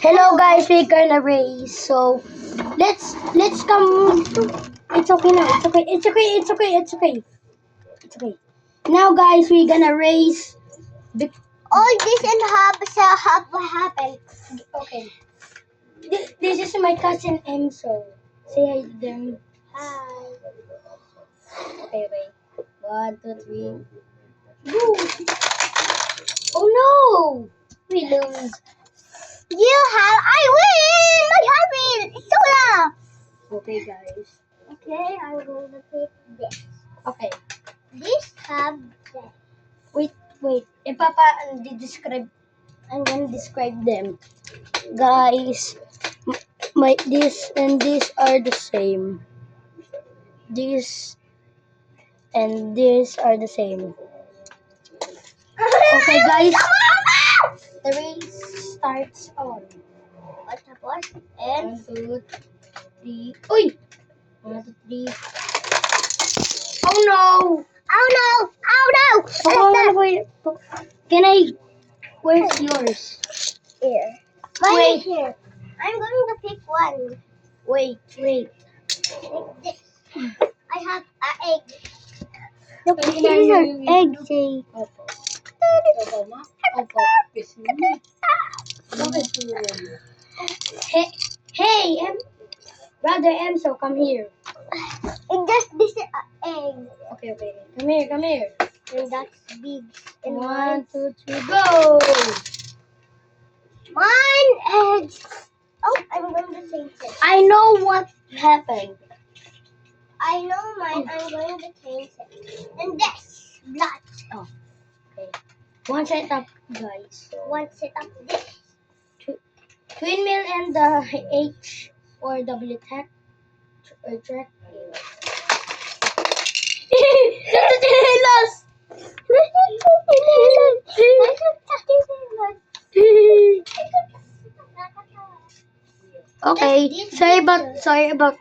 Hello guys, we're gonna race. So let's come. It's okay now. It's okay. It's okay. It's okay. It's okay. It's okay. Now guys, we're gonna race. All this and half happened. Okay. This is my cousin Enzo. Say hi to them. Hi. Okay, wait. 1, 2, 3. Woo! Oh no! We lose. I win! My heart win! It's so loud. Okay, guys. Okay, I'm going to pick this. Okay. This have that. Wait. I'm gonna describe them. Guys, my this and this are the same. This and this are the same. Okay, guys. The race starts on. What's the point? And 1, 2, 3. Uy! 1, 2, 3. Oh no! oh no! Oh no! Can I? Where's yours? Here. Mine Wait. is here. I'm going to pick one. Wait. Like this. I have an egg. Look, This is an egg thing. Opo. Hey, Brother Enzo, come here. This is an egg. Okay. Come here. And that's big. And 1, 2, 3, go! Mine egg. Oh, I'm going to change it. I know what happened. I know mine. I'm going to change it. And this blood. Oh, okay. One set up, guys. So, One set up this. twin mill and the H or W track. Lost. Okay, sorry about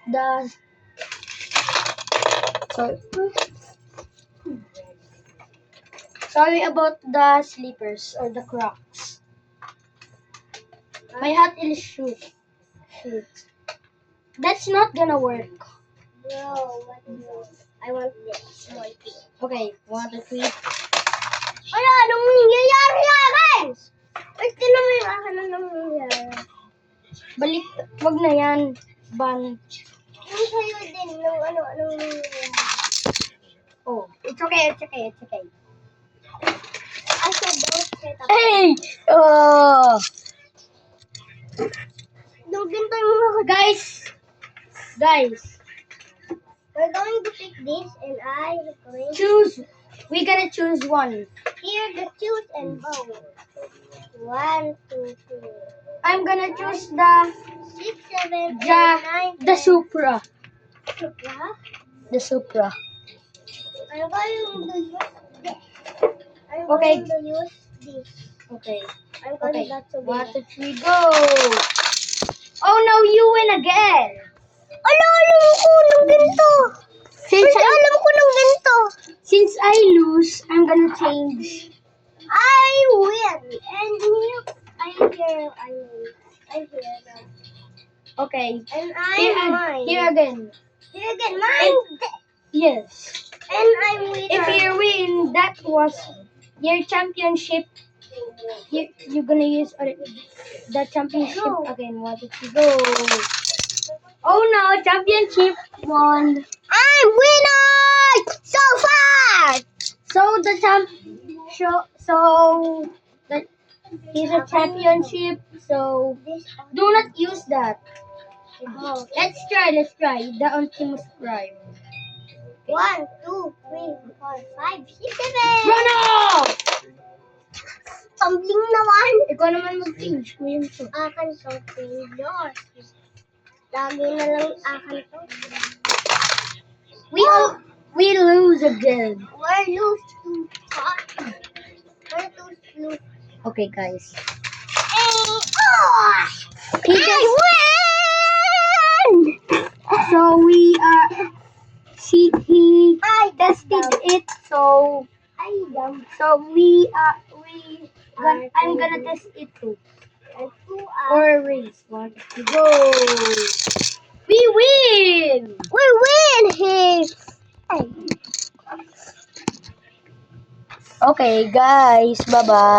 the sorry about the sleepers or the Crocs. My hat is shoot. That's not gonna work. No, what no? I want this small thing. Okay, 1, 2, 3. Wala, anong nangyayari akin? Ba't naman yung akin ang nangyayari? Balik, wag na yan. Ban. Yung sa'yo din, nung anong nangyayari. Oh, it's okay. I said don't set up. Hey! Oh! Nung ganito yung mga Guys, we're going to pick this and I am going to choose. We gotta choose one. here the choose and bow. 1, 2, 3. I'm gonna choose the 6, 7, 8, 9, 10. the Supra. Supra. The Supra. I'm going to use this. I'm Okay. going to use this. Okay. I'm going Okay. not to 1, be. 2, 3, go! Oh no, you win again. Alam ko nung ganito. Alam ko nung ganito. Since I lose, I'm gonna change. I win. And here, I'm here now. Okay. And I'm mine. Here again. Here again, mine. Yes. And I'm winner. If you win, that was your championship. You're gonna use the championship Go. again. 1, 2, 3, go! Oh no, championship won. I'm winner so far. So the he's a championship. So do not use that. Oh. Let's try. The Optimus Prime. 1, 2, 3, 4, 5, 6, 7. Bruno! Tumbling naman. Ikaw naman mag-change. Kuya mo. Akan to, yours. Lagi na lang akan to. We lose again. We're lose to talk. We're lose. Okay, guys. Oh! He I just, win! so we he I tested it. So I'm gonna test it too. And 2 Or race. 1, 2, go! We win! We win! Hey! Okay, guys. Bye-bye.